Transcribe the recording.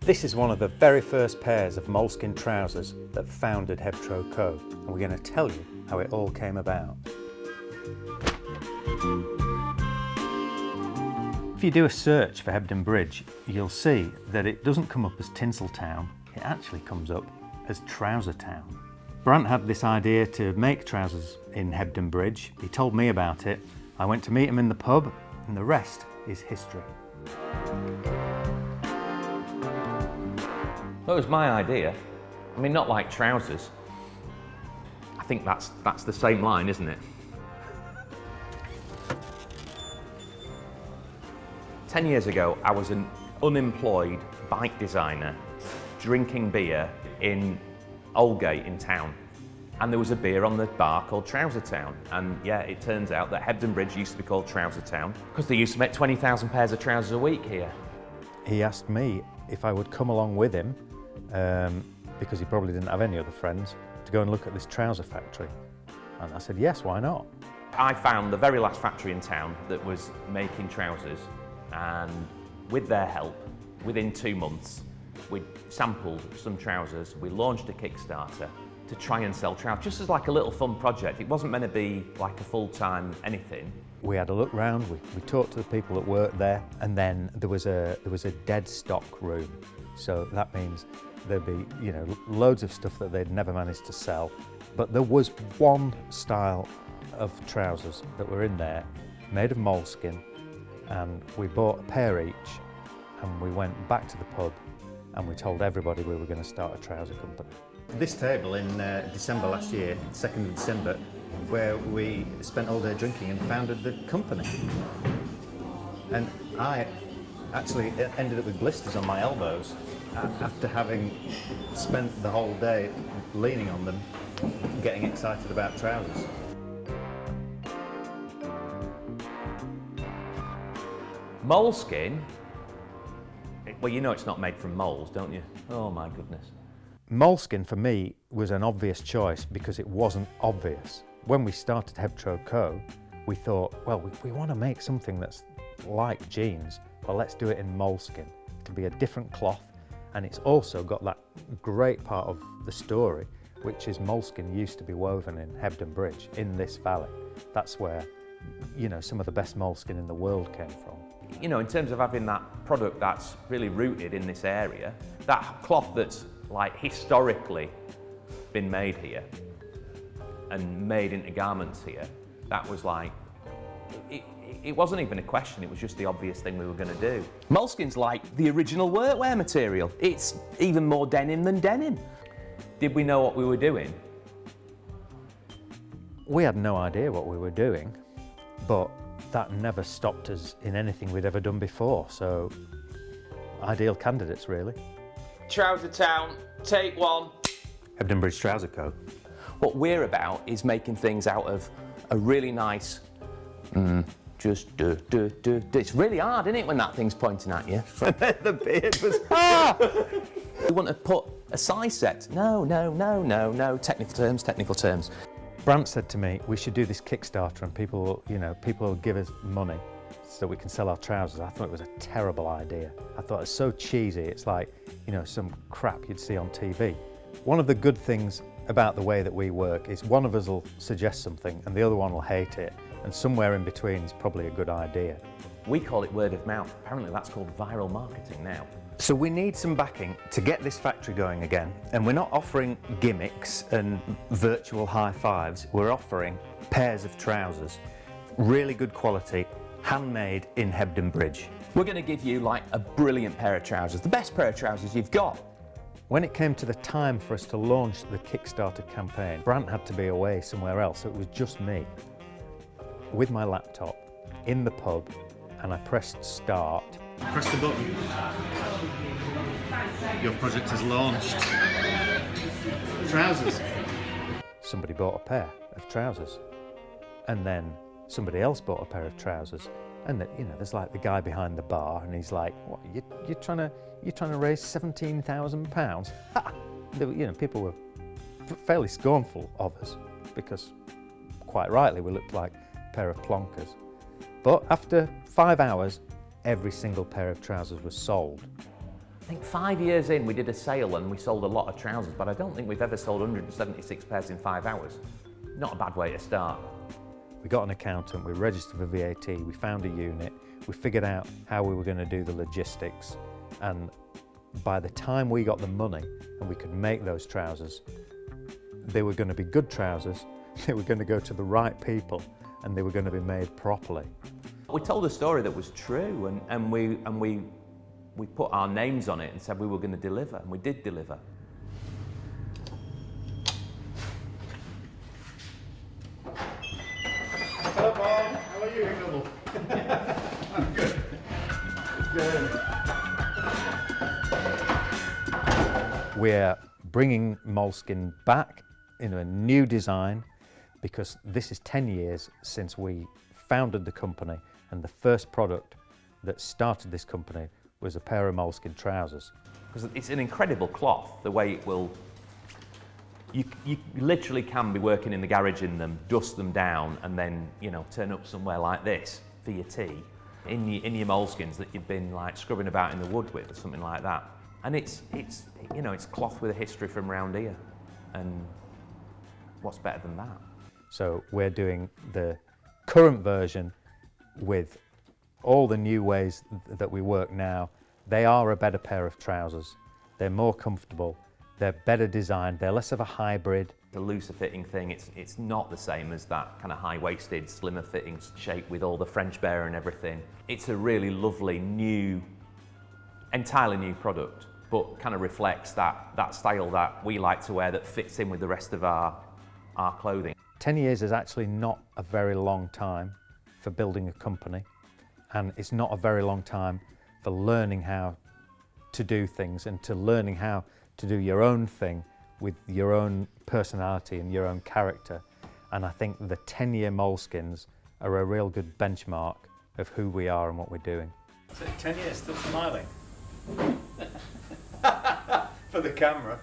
This is one of the very first pairs of moleskin trousers that founded HebTroCo, and we're going to tell you how it all came about. If you do a search for Hebden Bridge, you'll see that it doesn't come up as Tinseltown, it actually comes up as Trouser Town. Brant had this idea to make trousers in Hebden Bridge. He told me about it. I went to meet him in the pub, and the rest is history. Well, it was my idea. I mean, not like trousers. I think that's the same line, isn't it? 10 years ago, I was an unemployed bike designer drinking beer in Aldgate in town. And there was a beer on the bar called Trouser Town. And yeah, it turns out that Hebden Bridge used to be called Trouser Town because they used to make 20,000 pairs of trousers a week here. He asked me if I would come along with him, because he probably didn't have any other friends, to go and look at this trouser factory. And I said, yes, why not? I found the very last factory in town that was making trousers, and with their help, within 2 months, we sampled some trousers. We launched a Kickstarter to try and sell trousers, just as like a little fun project. It wasn't meant to be like a full-time anything. We had a look round, we talked to the people that worked there, and then there was a dead stock room. So that means there'd be, you know, loads of stuff that they'd never managed to sell. But there was one style of trousers that were in there, made of moleskin, and we bought a pair each, and we went back to the pub, and we told everybody we were going to start a trouser company. This table in December last year, 2nd of December, where we spent all day drinking and founded the company. And I actually ended up with blisters on my elbows after having spent the whole day leaning on them, getting excited about trousers. Moleskin? Well, you know it's not made from moles, don't you? Oh my goodness. Moleskin for me was an obvious choice because it wasn't obvious. When we started HebTroCo, we thought, well, we want to make something that's like jeans, but let's do it in moleskin. It'll be a different cloth, and it's also got that great part of the story, which is moleskin used to be woven in Hebden Bridge, in this valley. That's where, you know, some of the best moleskin in the world came from. You know, in terms of having that product that's really rooted in this area, that cloth that's like historically been made here and made into garments here, that was like, it wasn't even a question, it was just the obvious thing we were going to do. Moleskin's like the original workwear material. It's even more denim than denim. Did we know what we were doing? We had no idea what we were doing, but that never stopped us in anything we'd ever done before, so ideal candidates, really. Trouser Town, take one. Hebden Bridge Trouser Co. What we're about is making things out of a really nice, It's really hard, isn't it, when that thing's pointing at you? The beard was... We want to put a size set. No, technical terms. Brant said to me, we should do this Kickstarter and people will give us money so we can sell our trousers. I thought it was a terrible idea. I thought it's so cheesy, it's like, you know, some crap you'd see on TV. One of the good things about the way that we work is one of us will suggest something and the other one will hate it, and somewhere in between is probably a good idea. We call it word of mouth. Apparently that's called viral marketing now. So we need some backing to get this factory going again, and we're not offering gimmicks and virtual high fives, we're offering pairs of trousers, really good quality, handmade in Hebden Bridge. We're going to give you like a brilliant pair of trousers, the best pair of trousers you've got. When it came to the time for us to launch the Kickstarter campaign, Brant had to be away somewhere else, so it was just me with my laptop in the pub, and I pressed start. Press the button. Your project has launched. Trousers. Somebody bought a pair of trousers, and then somebody else bought a pair of trousers, and there's like the guy behind the bar, and he's like, "What? You're trying to raise £17,000?" People were fairly scornful of us because, quite rightly, we looked like a pair of plonkers. But after 5 hours, every single pair of trousers was sold. I think 5 years in, we did a sale and we sold a lot of trousers, but I don't think we've ever sold 176 pairs in 5 hours. Not a bad way to start. We got an accountant, we registered for VAT, we found a unit, we figured out how we were going to do the logistics, and by the time we got the money and we could make those trousers, they were going to be good trousers, they were going to go to the right people, and they were going to be made properly. We told a story that was true, and we put our names on it and said we were going to deliver, and we did deliver. Hello, Bob. How are you? I'm good. Good. We're bringing moleskin back in a new design because this is 10 years since we founded the company, and the first product that started this company was a pair of moleskin trousers. Because it's an incredible cloth, the way it will... You literally can be working in the garage in them, dust them down, and then, you know, turn up somewhere like this for your tea in your moleskins that you've been like scrubbing about in the wood with or something like that. And it's you know, it's cloth with a history from round here, and what's better than that? So we're doing the current version with all the new ways that we work now. They are a better pair of trousers. They're more comfortable, they're better designed, they're less of a hybrid. The looser fitting thing, it's not the same as that kind of high-waisted, slimmer fitting shape with all the French bear and everything. It's a really lovely new, entirely new product, but kind of reflects that style that we like to wear that fits in with the rest of our clothing. 10 years is actually not a very long time for building a company, and it's not a very long time for learning how to do things and to learning how to do your own thing with your own personality and your own character. And I think the 10-year moleskins are a real good benchmark of who we are and what we're doing. So 10 years, still smiling. For the camera.